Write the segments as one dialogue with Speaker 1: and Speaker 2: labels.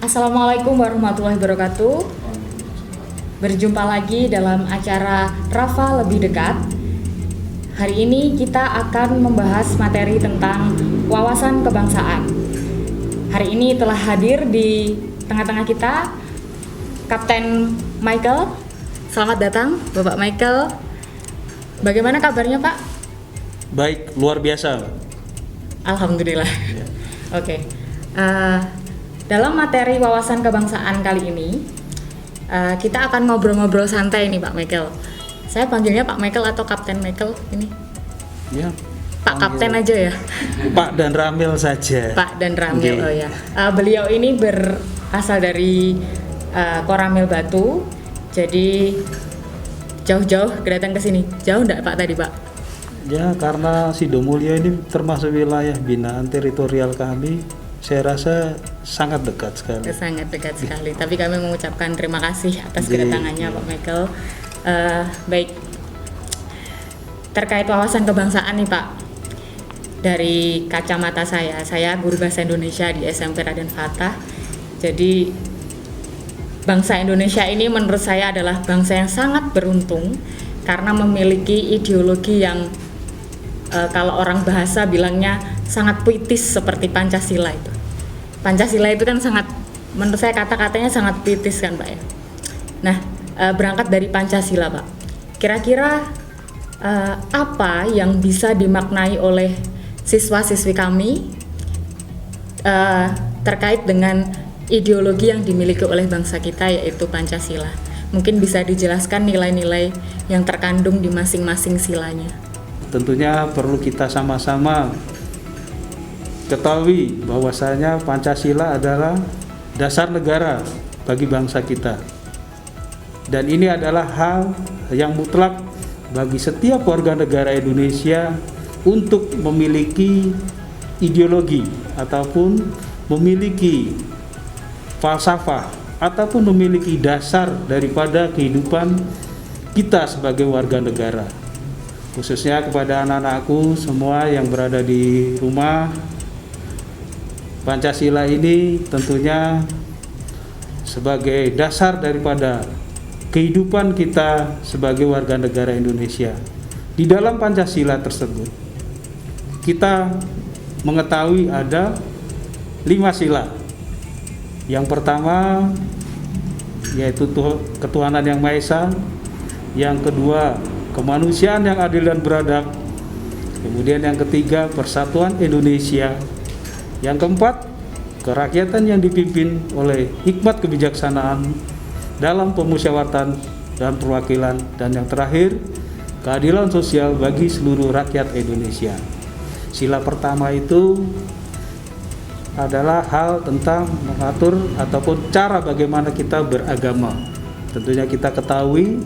Speaker 1: Assalamualaikum warahmatullahi wabarakatuh. Berjumpa lagi dalam acara Rafa Lebih Dekat. Hari ini kita akan membahas materi tentang wawasan kebangsaan. Hari ini telah hadir di tengah-tengah kita Kapten Michael. Selamat datang Bapak Michael. Bagaimana kabarnya Pak?
Speaker 2: Baik, luar biasa.
Speaker 1: Alhamdulillah. Oke. Dalam materi wawasan kebangsaan kali ini, kita akan ngobrol-ngobrol santai nih Pak Michael. Saya panggilnya Pak Michael atau Kapten Michael ini?
Speaker 2: Ya.
Speaker 1: Pak Kapten aja ya?
Speaker 2: Pak dan Ramil saja.
Speaker 1: Pak dan Ramil,
Speaker 2: Okay.
Speaker 1: oh ya. Beliau ini berasal dari Koramil Batu, jadi jauh-jauh datang ke sini. Jauh enggak Pak tadi Pak?
Speaker 2: Ya, karena Sidomulyo ini termasuk wilayah binaan teritorial kami, saya rasa sangat dekat sekali.
Speaker 1: Sangat dekat sekali. Tapi kami mengucapkan terima kasih atas
Speaker 2: Oke.
Speaker 1: kedatangannya Pak Michael. Baik, terkait wawasan kebangsaan nih Pak, dari kacamata saya guru bahasa Indonesia di SMP Raden Fatah. Jadi bangsa Indonesia ini menurut saya adalah bangsa yang sangat beruntung karena memiliki ideologi yang kalau orang bahasa bilangnya sangat puitis seperti Pancasila itu. Pancasila itu kan sangat, menurut saya kata-katanya sangat puitis kan Pak ya. Nah, berangkat dari Pancasila Pak, kira-kira apa yang bisa dimaknai oleh siswa-siswi kami terkait dengan ideologi yang dimiliki oleh bangsa kita yaitu Pancasila? Mungkin bisa dijelaskan nilai-nilai yang terkandung di masing-masing silanya.
Speaker 2: Tentunya perlu kita sama-sama ketahui bahwasanya Pancasila adalah dasar negara bagi bangsa kita. Dan ini adalah hal yang mutlak bagi setiap warga negara Indonesia untuk memiliki ideologi ataupun memiliki falsafah ataupun memiliki dasar daripada kehidupan kita sebagai warga negara. Khususnya kepada anak-anakku semua yang berada di rumah, Pancasila ini tentunya sebagai dasar daripada kehidupan kita sebagai warga negara Indonesia. Di dalam Pancasila tersebut, kita mengetahui ada 5 sila. Yang pertama yaitu ketuhanan yang Maha Esa, yang kedua kemanusiaan yang adil dan beradab, kemudian yang ketiga persatuan Indonesia, yang keempat kerakyatan yang dipimpin oleh hikmat kebijaksanaan dalam pemusyawaratan dan perwakilan, dan yang terakhir keadilan sosial bagi seluruh rakyat Indonesia. Sila pertama itu adalah hal tentang mengatur ataupun cara bagaimana kita beragama. Tentunya kita ketahui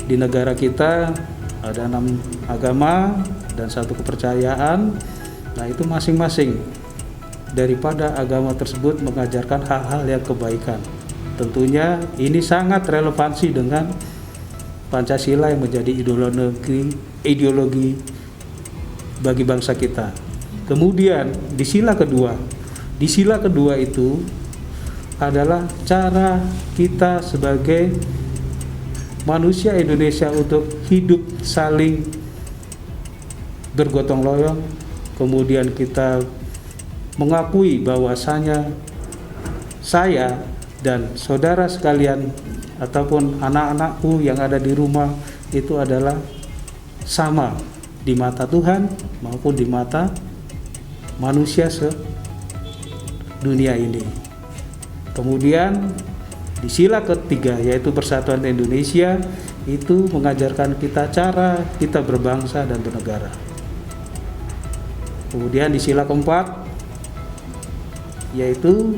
Speaker 2: di negara kita ada 6 agama dan 1 kepercayaan. Nah, itu masing-masing daripada agama tersebut mengajarkan hal-hal yang kebaikan. Tentunya ini sangat relevansi dengan Pancasila yang menjadi ideologi bagi bangsa kita. Kemudian di sila kedua itu adalah cara kita sebagai manusia Indonesia untuk hidup saling bergotong royong. Kemudian kita mengakui bahwasanya saya dan saudara sekalian ataupun anak-anakku yang ada di rumah itu adalah sama di mata Tuhan maupun di mata manusia sedunia ini. Kemudian di sila ketiga yaitu persatuan Indonesia itu mengajarkan kita cara kita berbangsa dan bernegara. Kemudian di sila keempat yaitu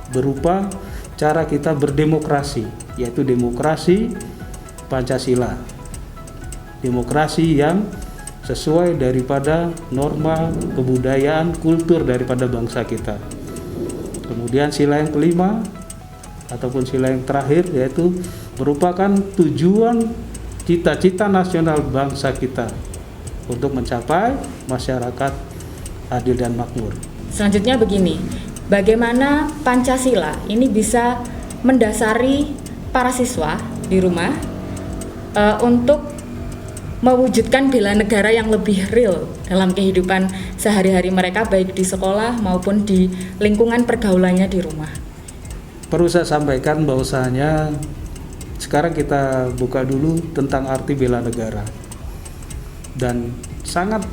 Speaker 2: berupa cara kita berdemokrasi, yaitu demokrasi Pancasila, demokrasi yang sesuai daripada norma kebudayaan kultur daripada bangsa kita. Kemudian sila yang kelima ataupun sila yang terakhir yaitu merupakan tujuan cita-cita nasional bangsa kita untuk mencapai masyarakat adil dan makmur.
Speaker 1: Selanjutnya begini, bagaimana Pancasila ini bisa mendasari para siswa di rumah untuk mewujudkan bela negara yang lebih real dalam kehidupan sehari-hari mereka, baik di sekolah maupun di lingkungan pergaulannya di rumah.
Speaker 2: Perlu saya sampaikan bahwasanya sekarang kita buka dulu tentang arti bela negara, dan sangat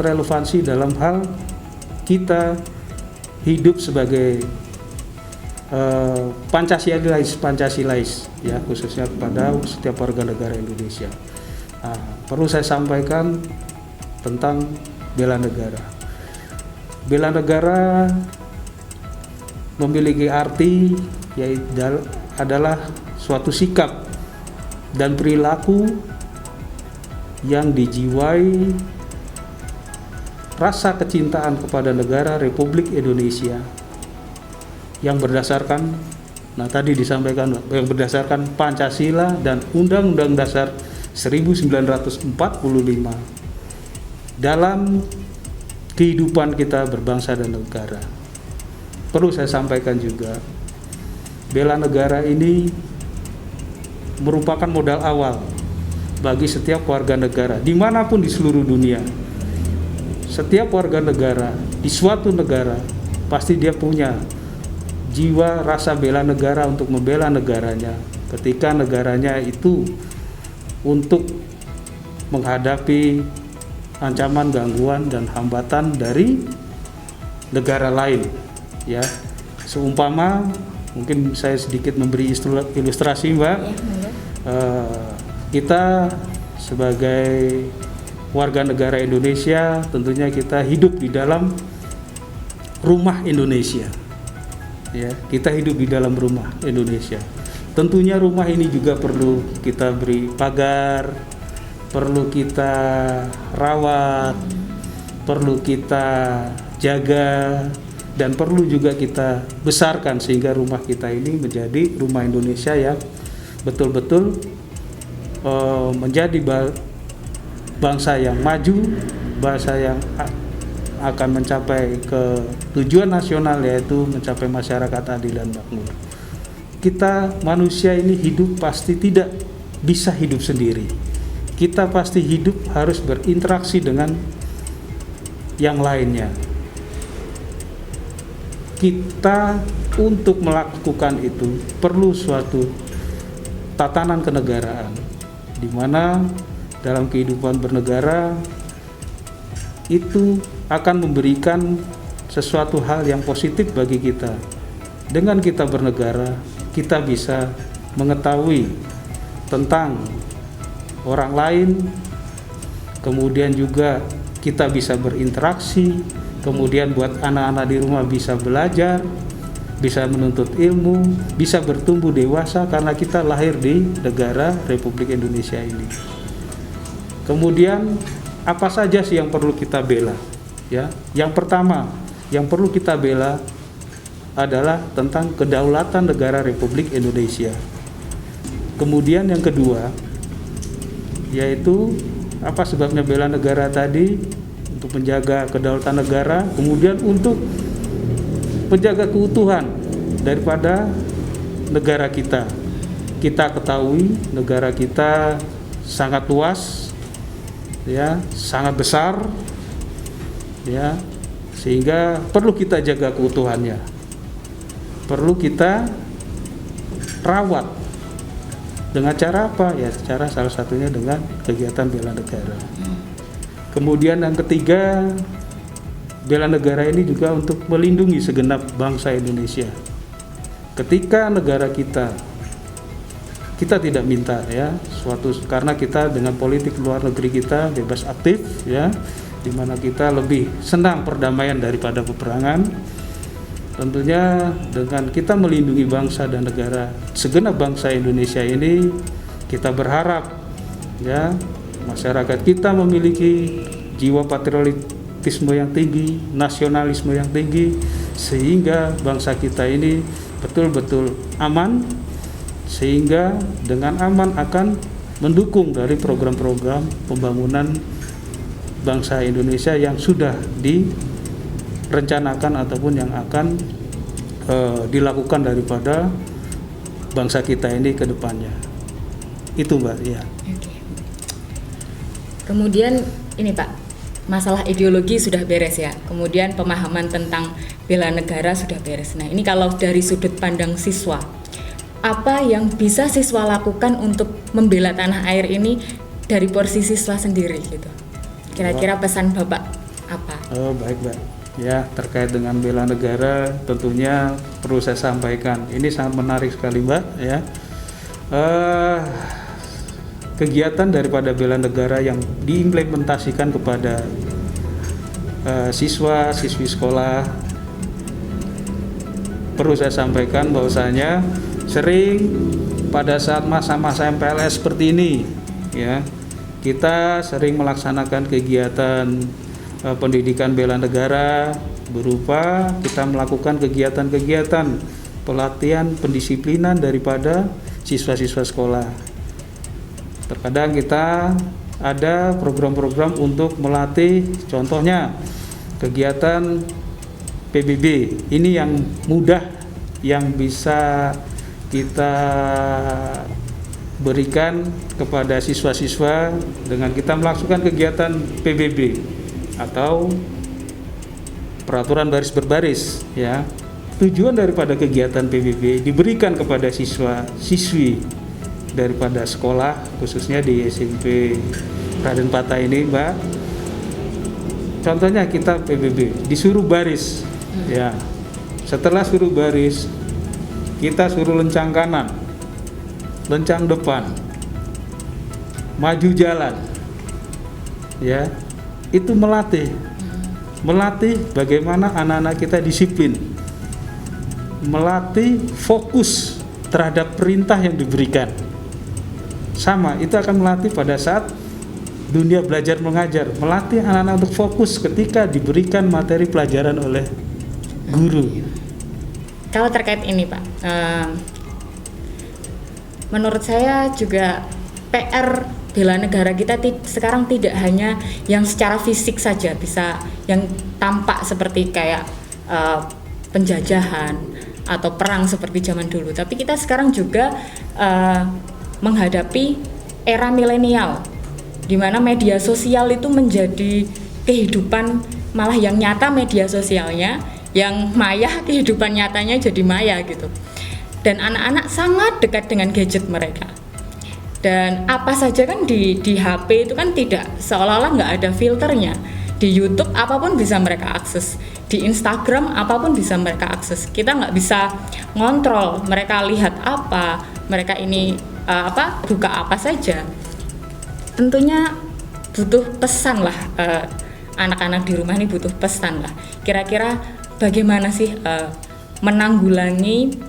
Speaker 2: relevansi dalam hal kita hidup sebagai Pancasilais ya, khususnya kepada setiap warga negara Indonesia. Perlu saya sampaikan tentang bela negara. Bela negara memiliki arti yaitu adalah suatu sikap dan perilaku yang dijiwai rasa kecintaan kepada negara Republik Indonesia yang berdasarkan, tadi disampaikan, yang berdasarkan Pancasila dan Undang-Undang Dasar 1945 dalam kehidupan kita berbangsa dan negara. Perlu saya sampaikan juga, bela negara ini merupakan modal awal bagi setiap warga negara dimanapun di seluruh dunia. Setiap warga negara di suatu negara pasti dia punya jiwa rasa bela negara untuk membela negaranya ketika negaranya itu untuk menghadapi ancaman, gangguan, dan hambatan dari negara lain ya. Seumpama, mungkin saya sedikit memberi ilustrasi Mbak, kita sebagai warga negara Indonesia tentunya kita hidup di dalam rumah Indonesia ya, kita hidup di dalam rumah Indonesia. Tentunya rumah ini juga perlu kita beri pagar, perlu kita rawat, perlu kita jaga, dan perlu juga kita besarkan sehingga rumah kita ini menjadi rumah Indonesia yang betul-betul menjadi bangsa yang maju, bangsa yang akan mencapai ke tujuan nasional, yaitu mencapai masyarakat adil dan makmur. Kita manusia ini hidup pasti tidak bisa hidup sendiri. Kita pasti hidup harus berinteraksi dengan yang lainnya. Kita untuk melakukan itu perlu suatu tatanan kenegaraan, di mana dalam kehidupan bernegara itu akan memberikan sesuatu hal yang positif bagi kita. Dengan kita bernegara, kita bisa mengetahui tentang orang lain, kemudian juga kita bisa berinteraksi, kemudian buat anak-anak di rumah bisa belajar, bisa menuntut ilmu, bisa bertumbuh dewasa karena kita lahir di negara Republik Indonesia ini. Kemudian apa saja sih yang perlu kita bela? Ya, yang pertama yang perlu kita bela adalah tentang kedaulatan negara Republik Indonesia. Kemudian yang kedua yaitu apa sebabnya bela negara tadi? Untuk menjaga kedaulatan negara, kemudian untuk menjaga keutuhan daripada negara kita. Kita ketahui negara kita sangat luas ya, sangat besar ya, sehingga perlu kita jaga keutuhannya, perlu kita rawat. Dengan cara apa? Ya, cara salah satunya dengan kegiatan bela negara. Kemudian yang ketiga, bela negara ini juga untuk melindungi segenap bangsa Indonesia. Ketika negara kita tidak minta ya suatu, karena kita dengan politik luar negeri kita bebas aktif ya, di mana kita lebih senang perdamaian daripada peperangan. Tentunya dengan kita melindungi bangsa dan negara, segenap bangsa Indonesia ini, Kita berharap ya masyarakat kita memiliki jiwa patriotisme yang tinggi, nasionalisme yang tinggi, sehingga bangsa kita ini betul-betul aman, sehingga dengan aman akan mendukung dari program-program pembangunan bangsa Indonesia yang sudah direncanakan ataupun yang akan dilakukan daripada bangsa kita ini ke depannya. Itu Mbak, ya.
Speaker 1: Oke. Kemudian ini Pak, masalah ideologi sudah beres ya. Kemudian pemahaman tentang bela negara sudah beres. Nah, ini kalau dari sudut pandang siswa, apa yang bisa siswa lakukan untuk membela tanah air ini dari porsi siswa sendiri gitu? Kira-kira pesan Bapak apa?
Speaker 2: Oh, baik, Mbak. Ya, terkait dengan bela negara tentunya perlu saya sampaikan. Ini sangat menarik sekali, Mbak, ya. Kegiatan daripada bela negara yang diimplementasikan kepada siswa-siswi sekolah, perlu saya sampaikan bahwasanya sering pada saat masa-masa MPLS seperti ini, ya, kita sering melaksanakan kegiatan pendidikan bela negara berupa kita melakukan kegiatan-kegiatan pelatihan pendisiplinan daripada siswa-siswa sekolah. Terkadang kita ada program-program untuk melatih, contohnya kegiatan PBB. Ini yang mudah yang bisa kita berikan kepada siswa-siswa dengan kita melakukan kegiatan PBB atau peraturan baris berbaris, ya. Tujuan daripada kegiatan PBB diberikan kepada siswa-siswi daripada sekolah, khususnya di SMP Raden Patah ini, Mbak. Contohnya kita PBB disuruh baris, ya. Setelah suruh baris, kita suruh lencang kanan, lencang depan, maju jalan, ya. Itu melatih bagaimana anak-anak kita disiplin, melatih fokus terhadap perintah yang diberikan. Sama, itu akan melatih pada saat dunia belajar mengajar, melatih anak-anak untuk fokus ketika diberikan materi pelajaran oleh guru.
Speaker 1: Kalau terkait ini Pak, menurut saya juga PR bela negara kita sekarang tidak hanya yang secara fisik saja bisa yang tampak seperti kayak penjajahan atau perang seperti zaman dulu, tapi kita sekarang juga menghadapi era milenial di mana media sosial itu menjadi kehidupan, malah yang nyata media sosialnya, yang maya kehidupan nyatanya jadi maya gitu. Dan anak-anak sangat dekat dengan gadget mereka. Dan apa saja kan di HP itu kan tidak, seolah-olah nggak ada filternya. Di YouTube apapun bisa mereka akses, di Instagram apapun bisa mereka akses. Kita nggak bisa ngontrol mereka lihat apa, mereka ini buka apa saja. Tentunya butuh pesan lah, anak-anak di rumah ini butuh pesan lah. Kira-kira bagaimana sih menanggulangi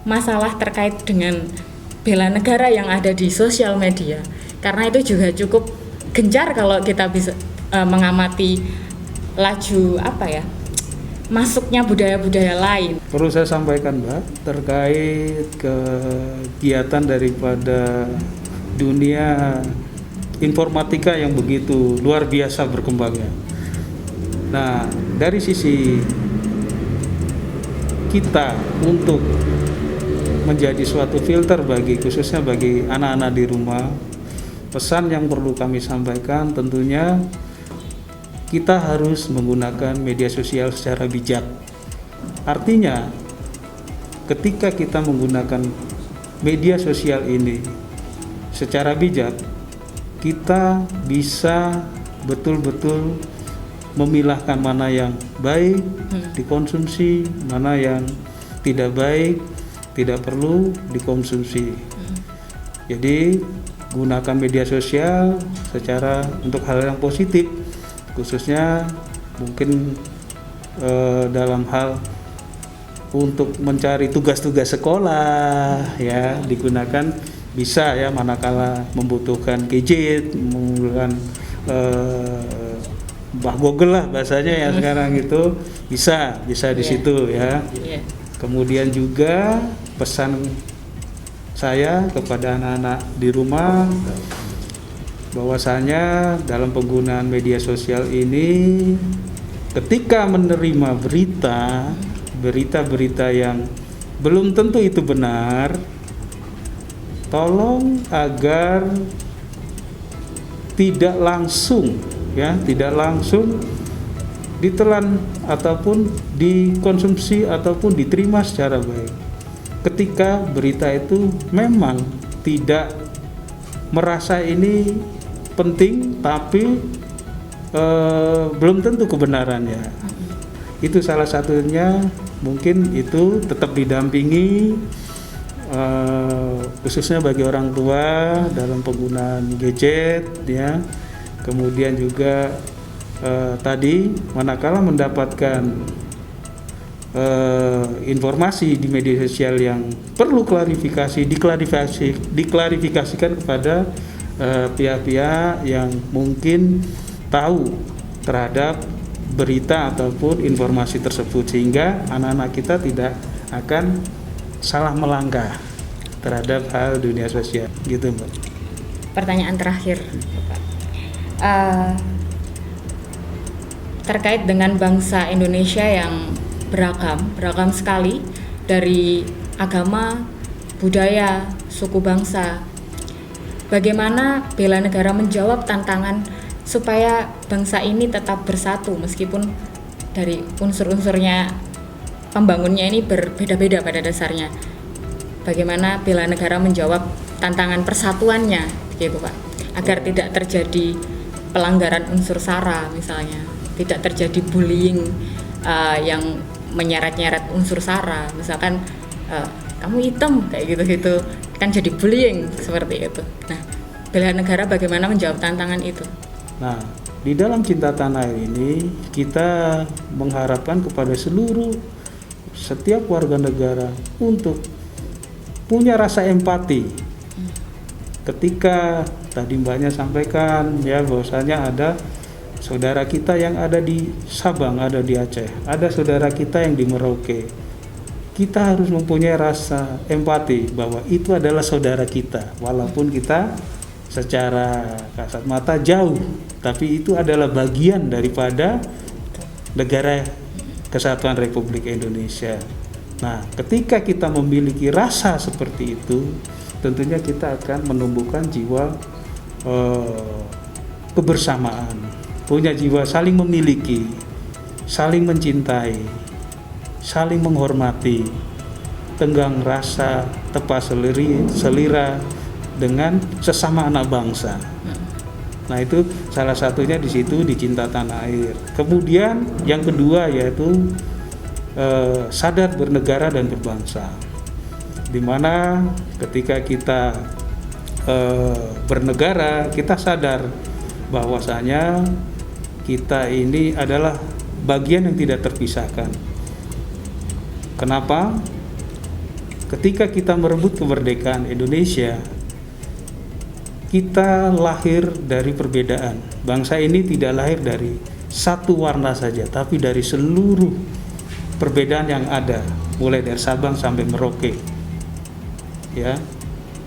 Speaker 1: masalah terkait dengan bela negara yang ada di sosial media? Karena itu juga cukup gencar kalau kita bisa mengamati laju masuknya budaya-budaya lain.
Speaker 2: Perlu saya sampaikan, Mbak, terkait kegiatan daripada dunia informatika yang begitu luar biasa berkembangnya. Nah, dari sisi kita untuk menjadi suatu filter khususnya bagi anak-anak di rumah, pesan yang perlu kami sampaikan tentunya kita harus menggunakan media sosial secara bijak. Artinya, ketika kita menggunakan media sosial ini secara bijak, kita bisa betul-betul memilahkan mana yang baik dikonsumsi, mana yang tidak baik tidak perlu dikonsumsi. Jadi, gunakan media sosial secara untuk hal yang positif, khususnya mungkin dalam hal untuk mencari tugas-tugas sekolah, ya, digunakan bisa ya, manakala membutuhkan gadget, membutuhkan Mbah Google lah bahasanya ya sekarang itu, bisa di situ ya. Kemudian juga pesan saya kepada anak-anak di rumah bahwasanya dalam penggunaan media sosial ini, ketika menerima berita-berita yang belum tentu itu benar, tolong agar tidak langsung ditelan ataupun dikonsumsi ataupun diterima secara baik. Ketika berita itu memang tidak merasa ini penting, tapi belum tentu kebenarannya. Itu salah satunya, mungkin itu tetap didampingi khususnya bagi orang tua dalam penggunaan gadget ya. Kemudian juga tadi manakala mendapatkan informasi di media sosial yang perlu diklarifikasikan kepada pihak-pihak yang mungkin tahu terhadap berita ataupun informasi tersebut, sehingga anak-anak kita tidak akan salah melangkah terhadap hal dunia sosial gitu, Mbak.
Speaker 1: Pertanyaan terakhir, Bapak. Terkait dengan bangsa Indonesia yang beragam sekali, dari agama, budaya, suku bangsa. Bagaimana bela negara menjawab tantangan supaya bangsa ini tetap bersatu meskipun dari unsur-unsurnya pembangunnya ini berbeda-beda pada dasarnya. Bagaimana bela negara menjawab tantangan persatuannya gitu, Pak, agar tidak terjadi pelanggaran unsur SARA misalnya, tidak terjadi bullying yang menyeret-nyeret unsur SARA, misalkan kamu hitam kayak gitu-gitu kan jadi bullying seperti itu. Nah, bela negara bagaimana menjawab tantangan itu?
Speaker 2: Nah, di dalam Cinta Tanah Air ini kita mengharapkan kepada setiap warga negara untuk punya rasa empati. Ketika tadi Mbaknya sampaikan ya bahwasanya ada saudara kita yang ada di Sabang, ada di Aceh, ada saudara kita yang di Merauke. Kita harus mempunyai rasa empati bahwa itu adalah saudara kita, walaupun kita secara kasat mata jauh, tapi itu adalah bagian daripada negara Kesatuan Republik Indonesia. Nah, ketika kita memiliki rasa seperti itu, tentunya kita akan menumbuhkan jiwa kebersamaan, punya jiwa saling memiliki, saling mencintai, saling menghormati, tenggang rasa, tepat selira dengan sesama anak bangsa. Nah, itu salah satunya di situ, di Cinta Tanah Air. Kemudian yang kedua yaitu sadar bernegara dan berbangsa, di mana ketika kita bernegara, kita sadar bahwasanya kita ini adalah bagian yang tidak terpisahkan. Kenapa? Ketika kita merebut kemerdekaan Indonesia, kita lahir dari perbedaan. Bangsa ini tidak lahir dari satu warna saja, tapi dari seluruh perbedaan yang ada, mulai dari Sabang sampai Merauke. Ya.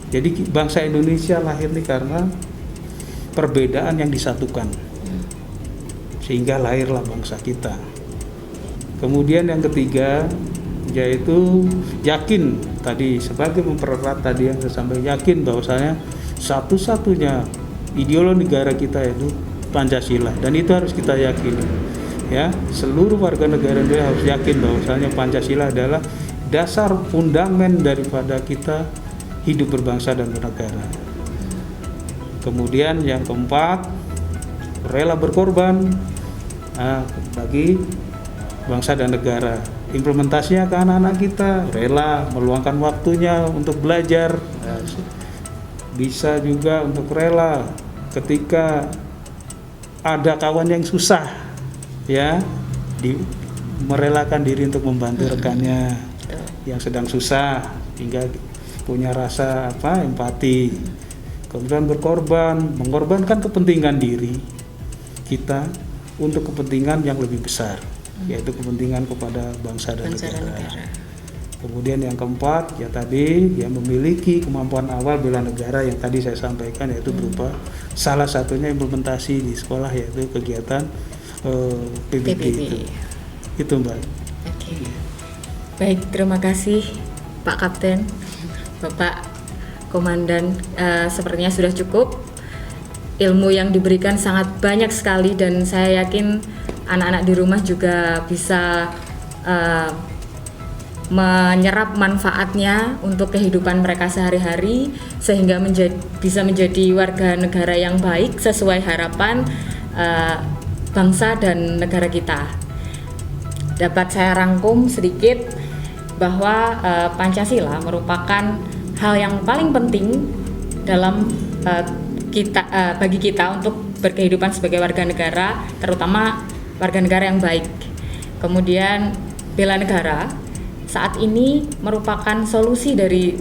Speaker 2: Jadi bangsa Indonesia lahir nih karena perbedaan yang disatukan, sehingga lahirlah bangsa kita. Kemudian yang ketiga yaitu yakin, tadi sebagai mempererat tadi yang saya sampaikan, yakin bahwasanya satu-satunya ideologi negara kita itu Pancasila, dan itu harus kita yakini. Ya, seluruh warga negara Indonesia harus yakin bahwasanya Pancasila adalah dasar fundamen daripada kita hidup berbangsa dan bernegara. Kemudian yang keempat, rela berkorban bagi bangsa dan negara. Implementasinya ke anak-anak kita, rela meluangkan waktunya untuk belajar. Bisa juga untuk rela ketika ada kawan yang susah, ya, merelakan diri untuk membantu rekannya yang sedang susah, hingga punya rasa empati, kemudian mengorbankan kepentingan diri kita untuk kepentingan yang lebih besar, yaitu kepentingan kepada bangsa dan negara. Kemudian yang keempat, ya tadi, yang memiliki kemampuan awal bela negara yang tadi saya sampaikan, yaitu berupa salah satunya implementasi di sekolah, yaitu kegiatan PBB. Itu Mbak.
Speaker 1: Oke. Baik, terima kasih Pak Kapten, Bapak Komandan. Sepertinya sudah cukup. Ilmu yang diberikan sangat banyak sekali dan saya yakin anak-anak di rumah juga bisa menyerap manfaatnya untuk kehidupan mereka sehari-hari, sehingga bisa menjadi warga negara yang baik sesuai harapan bangsa dan negara kita. Dapat saya rangkum sedikit bahwa Pancasila merupakan hal yang paling penting dalam bagi kita untuk berkehidupan sebagai warga negara, terutama warga negara yang baik. Kemudian bela negara saat ini merupakan solusi dari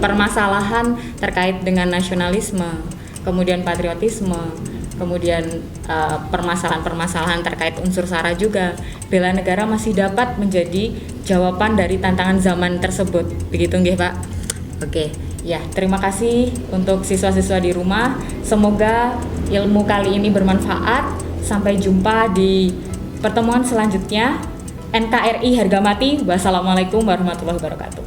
Speaker 1: permasalahan terkait dengan nasionalisme, kemudian patriotisme, kemudian permasalahan-permasalahan terkait unsur SARA juga. Bela negara masih dapat menjadi jawaban dari tantangan zaman tersebut. Begitu nggih, Pak? Oke, ya, terima kasih untuk siswa-siswa di rumah. Semoga ilmu kali ini bermanfaat. Sampai jumpa di pertemuan selanjutnya. NKRI harga mati. Wassalamualaikum warahmatullahi wabarakatuh.